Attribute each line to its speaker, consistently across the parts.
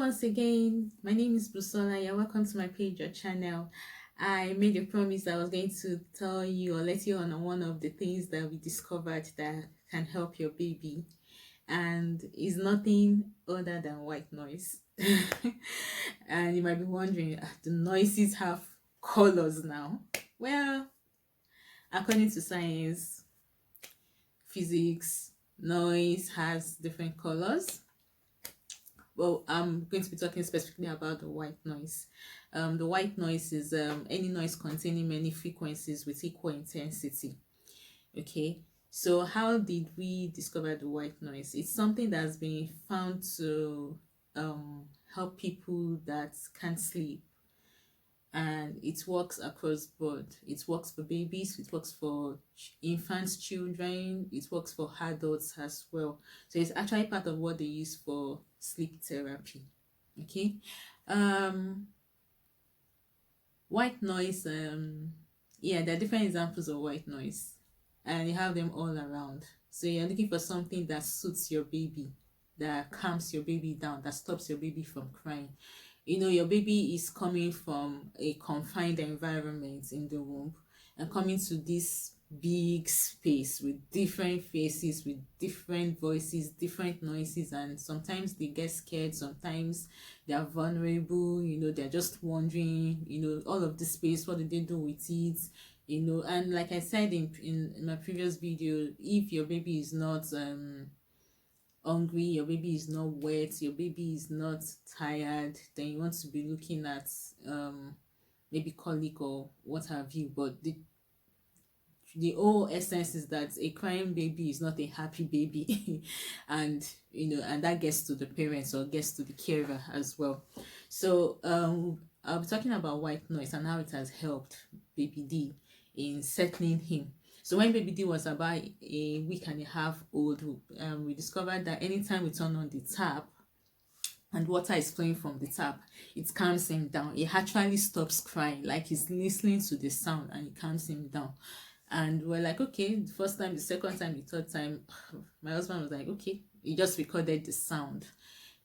Speaker 1: once again. My name is Busola. You're welcome to my page or channel. I made a promise that I was going to tell you or let you on one of the things that we discovered that can help your baby, and is nothing other than white noise. And you might be wondering, do noises have colors now? Well, according to science, physics, noise has different colors. Well, I'm going to be talking specifically about the white noise. The white noise is any noise containing many frequencies with equal intensity. Okay, so how did we discover the white noise? It's something that's been found to help people that can't sleep, and it works across board. It works for babies, it works for infants, children, it works for adults as well. So it's actually part of what they use for sleep therapy. Okay. um White noise, yeah, there are different examples of white noise, and you have them all around. So you're looking for something that suits your baby, that calms your baby down, that stops your baby from crying. Your baby is coming from a confined environment in the womb and coming to this big space with different faces, with different voices, different noises, and sometimes they get scared, sometimes they are vulnerable, they're just wondering, all of the space, what do they do with it? And like I said in my previous video, if your baby is not hungry, your baby is not wet, your baby is not tired, then you want to be looking at maybe colic or what have you. But the whole essence is that a crying baby is not a happy baby. And that gets to the parents or gets to the carer as well. So I'll be talking about white noise and how it has helped baby D in settling him. So when baby D was about a week and a half old, we discovered that anytime we turn on the tap and water is flowing from the tap, it calms him down. He actually stops crying, like he's listening to the sound, and it calms him down. And we're like, okay, the first time, the second time, the third time, my husband was like, okay, he just recorded the sound.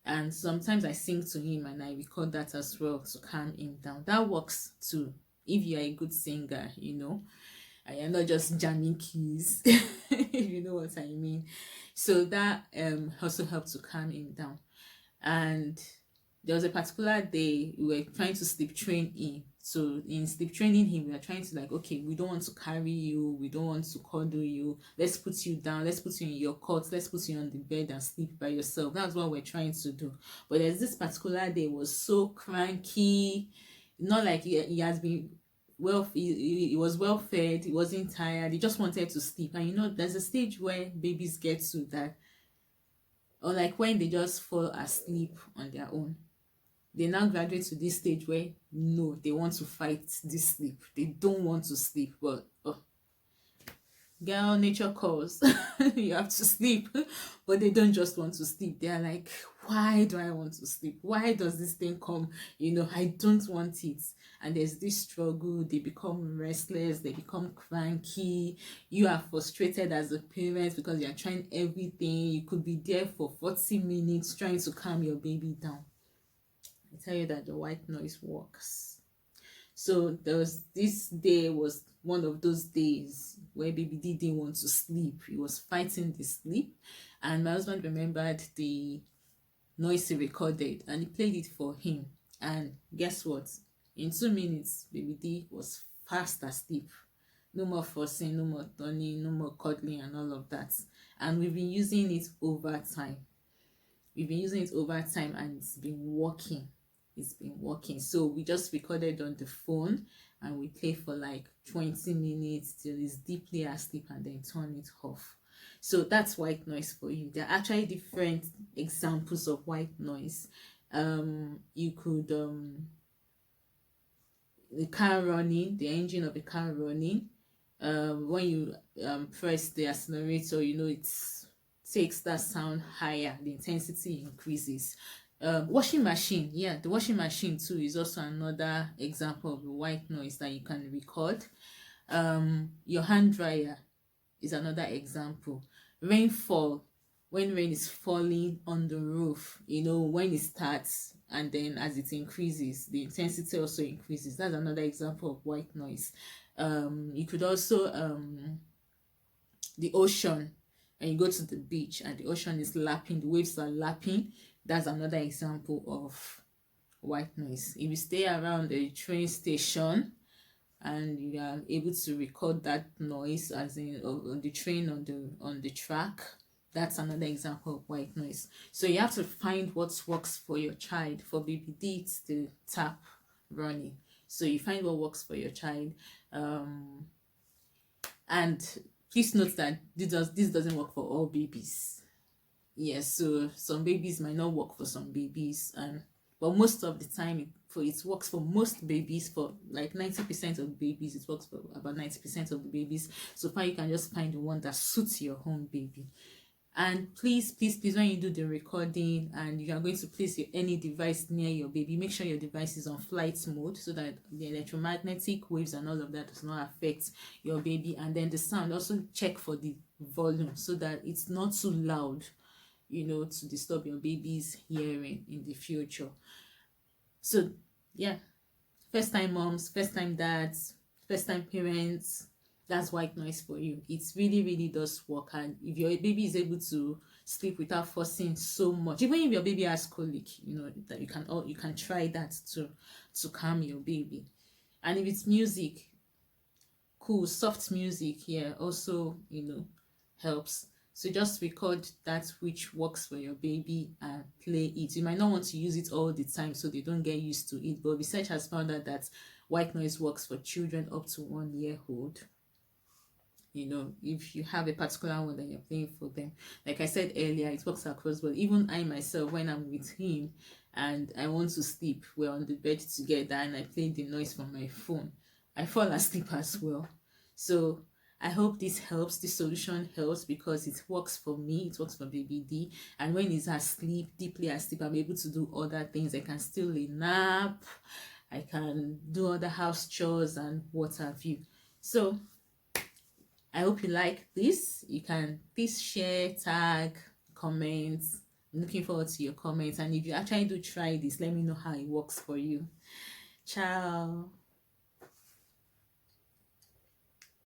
Speaker 1: And sometimes I sing to him and I record that as well to calm him down. That works too, if you're a good singer, and you're not just jamming keys, if you know what I mean. So that also helped to calm him down. And there was a particular day we were trying to sleep train him. So in sleep training him, we are trying to like, okay, we don't want to carry you, we don't want to cuddle you, let's put you down, let's put you in your cot, let's put you on the bed and sleep by yourself. That's what we're trying to do. But there's this particular day, was so cranky, not like he has been he was well fed, he wasn't tired, he just wanted to sleep. And there's a stage where babies get to that, or like when they just fall asleep on their own. They now graduate to this stage where no, they want to fight this sleep, they don't want to sleep. But girl, nature calls. You have to sleep. But they don't just want to sleep, they are like, why do I want to sleep? Why does this thing come? I don't want it. And there's this struggle, they become restless, they become cranky. You are frustrated as a parent because you're trying everything. You could be there for 40 minutes trying to calm your baby down. I tell you that the white noise works. So this day was one of those days where baby D didn't want to sleep. He was fighting the sleep, and my husband remembered the noise he recorded and he played it for him. And guess what? In 2 minutes, baby D was fast asleep. No more fussing, no more turning, no more cuddling and all of that. And we've been using it over time. And it's been working. So we just recorded on the phone and we play for like 20 minutes till he's deeply asleep and then turn it off. So that's white noise for you. There are actually different examples of white noise. You could the car running, the engine of the car running. When you press the accelerator, it takes that sound higher, the intensity increases. Washing machine, the washing machine too is also another example of the white noise that you can record. Your hand dryer is another example. Rainfall, when rain is falling on the roof, when it starts and then as it increases, the intensity also increases. That's another example of white noise. You could also the ocean, and you go to the beach and the ocean is lapping, the waves are lapping. That's another example of white noise. If you stay around the train station and you are able to record that noise, as in on the train, on the track, that's another example of white noise. So you have to find what works for your child. For baby D, it's the tap running. So you find what works for your child. And please note that this doesn't work for all babies. Yes, so some babies might not work for some babies, but most of the time it works for most babies. For like 90% of babies, it works for about 90% of the babies. So far, you can just find the one that suits your home baby. And please, when you do the recording and you are going to place any device near your baby, make sure your device is on flight mode so that the electromagnetic waves and all of that does not affect your baby. And then the sound, also check for the volume so that it's not too loud, to disturb your baby's hearing in the future. So yeah, first time moms, first time dads, first time parents, that's white noise for you. It really, really does work. And if your baby is able to sleep without forcing so much, even if your baby has colic, that you can try that to calm your baby. And if it's music, cool, soft music here also helps. So just record that which works for your baby and play it. You might not want to use it all the time so they don't get used to it, but research has found out that white noise works for children up to 1 year old. If you have a particular one that you're playing for them, like I said earlier, it works across. But even I myself, when I'm with him and I want to sleep, we're on the bed together and I play the noise from my phone, I fall asleep as well. So I hope this helps. This solution helps because it works for me, it works for baby D. And when he's asleep, deeply asleep, I'm able to do other things. I can still nap, I can do other house chores and what have you. So I hope you like this. You can please share, tag, comment. I'm looking forward to your comments. And if you actually do try this, let me know how it works for you. Ciao.